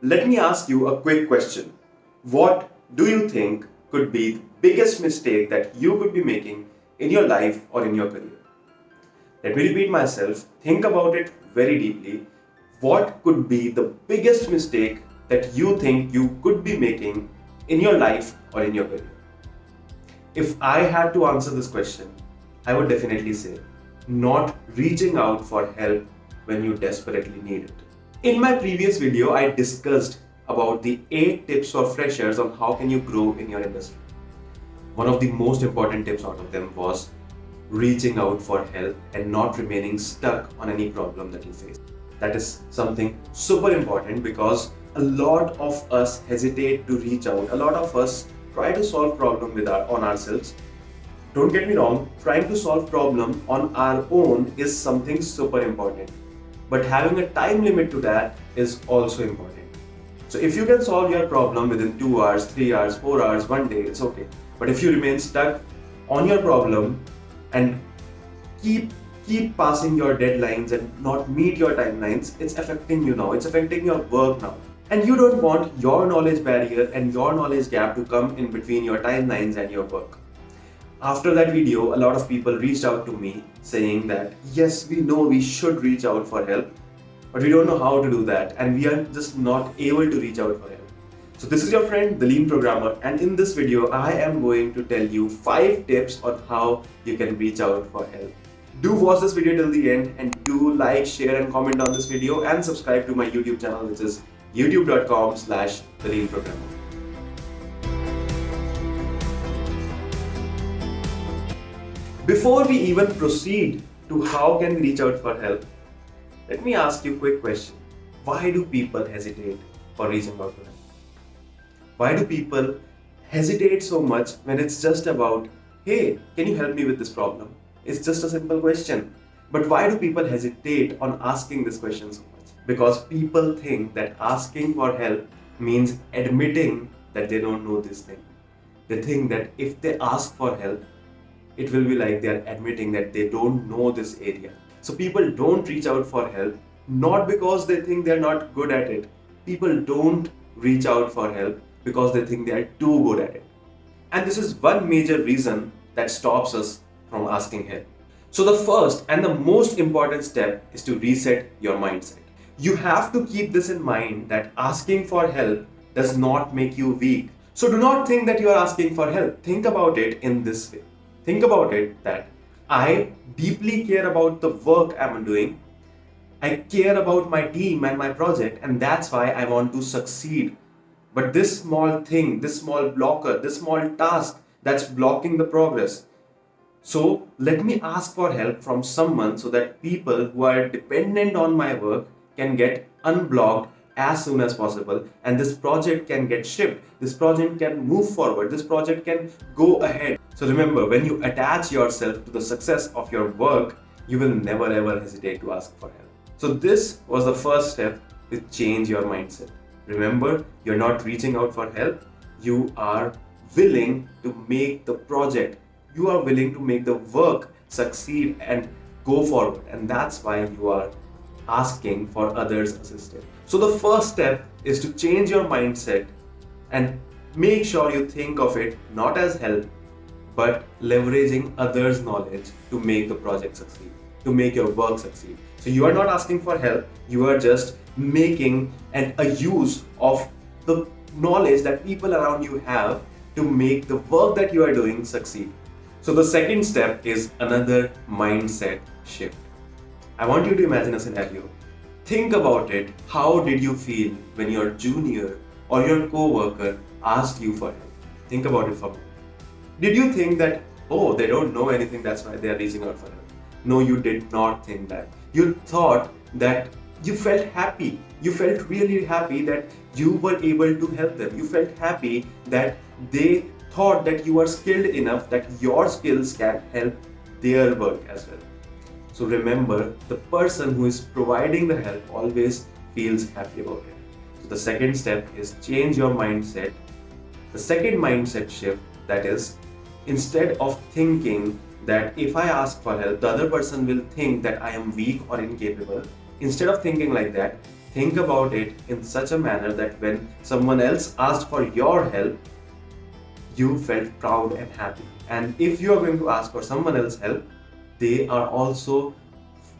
Let me ask you a quick question. What do you think could be the biggest mistake that you could be making in your life or in your career? Let me repeat myself. Think about it very deeply. What could be the biggest mistake that you think you could be making in your life or in your career? If I had to answer this question, I would definitely say not reaching out for help when you desperately need it. In my previous video, I discussed about the 8 tips for freshers on how can you grow in your industry. One of the most important tips out of them was reaching out for help and not remaining stuck on any problem that you face. That is something super important because a lot of us hesitate to reach out. A lot of us try to solve problem on ourselves. Don't get me wrong, trying to solve problem on our own is something super important. But having a time limit to that is also important. So if you can solve your problem within 2 hours, 3 hours, 4 hours, 1 day, it's okay. But if you remain stuck on your problem and keep passing your deadlines and not meet your timelines, it's affecting you now. It's affecting your work now. And you don't want your knowledge barrier and your knowledge gap to come in between your timelines and your work. After that video, a lot of people reached out to me saying that yes, we know we should reach out for help, but we don't know how to do that and we are just not able to reach out for help. So this is your friend, the Lean Programmer, and in this video, I am going to tell you 5 tips on how you can reach out for help. Do watch this video till the end and do like, share and comment on this video and subscribe to my YouTube channel, which is youtube.com/the Lean Programmer. Before we even proceed to how can we reach out for help, let me ask you a quick question. Why do people hesitate for reaching out for help? Why do people hesitate so much when it's just about, hey, can you help me with this problem? It's just a simple question. But why do people hesitate on asking this question so much? Because people think that asking for help means admitting that they don't know this thing. They think that if they ask for help, it will be like they are admitting that they don't know this area. So people don't reach out for help, not because they think they're not good at it. People don't reach out for help because they think they are too good at it. And this is one major reason that stops us from asking help. So the first and the most important step is to reset your mindset. You have to keep this in mind that asking for help does not make you weak. So do not think that you are asking for help. Think about it in this way. Think about it that I deeply care about the work I'm doing. I care about my team and my project, and that's why I want to succeed. But this small thing, this small blocker, this small task that's blocking the progress. So let me ask for help from someone so that people who are dependent on my work can get unblocked as soon as possible and this project can get shipped, this project can move forward, this project can go ahead. So remember, when you attach yourself to the success of your work, you will never ever hesitate to ask for help. So this was the first step to change your mindset. Remember, you're not reaching out for help, you are willing to make the project, you are willing to make the work succeed and go forward, and that's why you are asking for others' assistance. So the first step is to change your mindset and make sure you think of it not as help, but leveraging others' knowledge to make the project succeed, to make your work succeed. So you are not asking for help, you are just making a use of the knowledge that people around you have to make the work that you are doing succeed. So the second step is another mindset shift. I want you to imagine a scenario. Think about it. How did you feel when your junior or your co-worker asked you for help? Think about it for a moment. Did you think that, oh, they don't know anything, that's why they are reaching out for help? No, you did not think that. You thought that you felt happy. You felt really happy that you were able to help them. You felt happy that they thought that you are skilled enough that your skills can help their work as well. So remember, the person who is providing the help always feels happy about it. So the second step is change your mindset. The second mindset shift, that is, instead of thinking that if I ask for help, the other person will think that I am weak or incapable. Instead of thinking like that, think about it in such a manner that when someone else asked for your help, you felt proud and happy. And if you are going to ask for someone else's help, they are also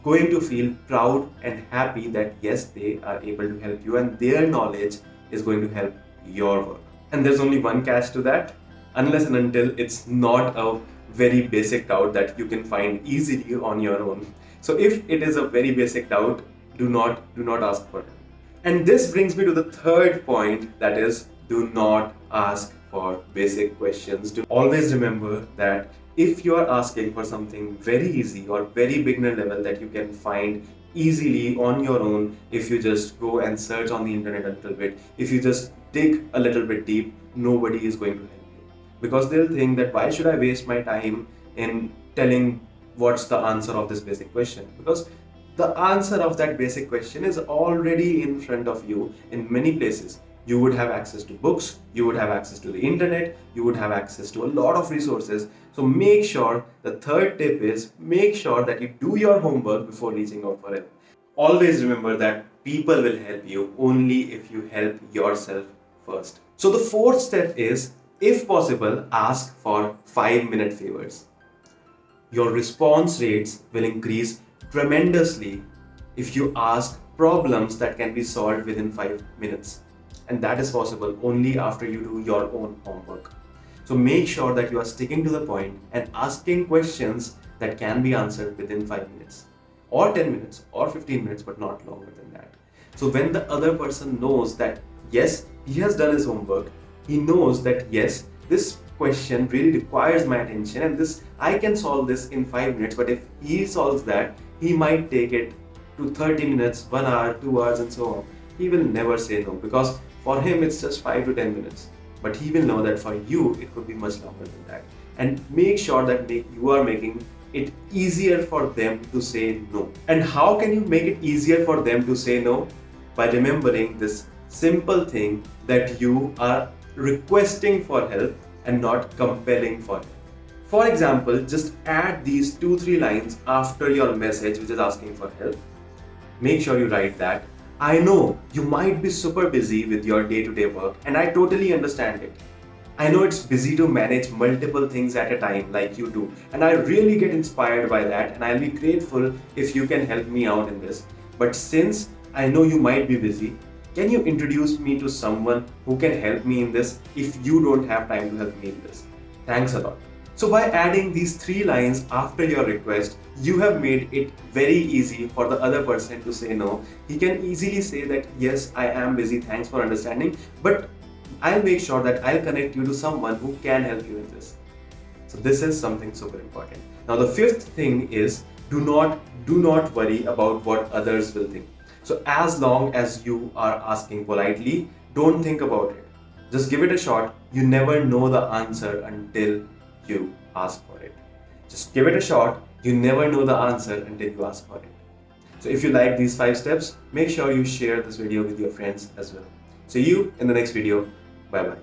going to feel proud and happy that yes, they are able to help you and their knowledge is going to help your work. And there's only one catch to that, unless and until it's not a very basic doubt that you can find easily on your own. So if it is a very basic doubt, do not ask for help. And this brings me to the third point, that is, do not ask for basic questions. Do always remember that if you are asking for something very easy or very beginner level that you can find easily on your own, if you just go and search on the internet a little bit, if you just dig a little bit deep, nobody is going to help you. Because they'll think that why should I waste my time in telling what's the answer of this basic question? Because the answer of that basic question is already in front of you in many places. You would have access to books, you would have access to the internet, you would have access to a lot of resources. So make sure, the third tip is, make sure that you do your homework before reaching out for help. Always remember that people will help you only if you help yourself first. So the fourth step is, if possible, ask for 5-minute favors. Your response rates will increase tremendously if you ask problems that can be solved within 5 minutes. And that is possible only after you do your own homework. So make sure that you are sticking to the point and asking questions that can be answered within 5 minutes, or 10 minutes, or 15 minutes, but not longer than that. So when the other person knows that yes, he has done his homework, he knows that yes, this question really requires my attention and this I can solve this in 5 minutes, but if he solves that, he might take it to 30 minutes, 1 hour, 2 hours, and so on. He will never say no, because for him it's just 5 to 10 minutes. But he will know that for you it could be much longer than that. And make sure that you are making it easier for them to say no. And how can you make it easier for them to say no? By remembering this simple thing that you are requesting for help and not compelling for help. For example, just add these 2-3 lines after your message which is asking for help. Make sure you write that, I know you might be super busy with your day-to-day work and I totally understand it. I know it's busy to manage multiple things at a time like you do, and I really get inspired by that, and I'll be grateful if you can help me out in this. But since I know you might be busy, can you introduce me to someone who can help me in this if you don't have time to help me in this? Thanks a lot. So by adding these 3 lines after your request, you have made it very easy for the other person to say no. He can easily say that, yes, I am busy, thanks for understanding, but I'll make sure that I'll connect you to someone who can help you in this. So this is something super important. Now the 5th thing is, do not worry about what others will think. So as long as you are asking politely, don't think about it. Just give it a shot. You never know the answer until you ask for it. Just give it a shot. You never know the answer until you ask for it. So if you like these 5 steps, make sure you share this video with your friends as well. See you in the next video. Bye bye.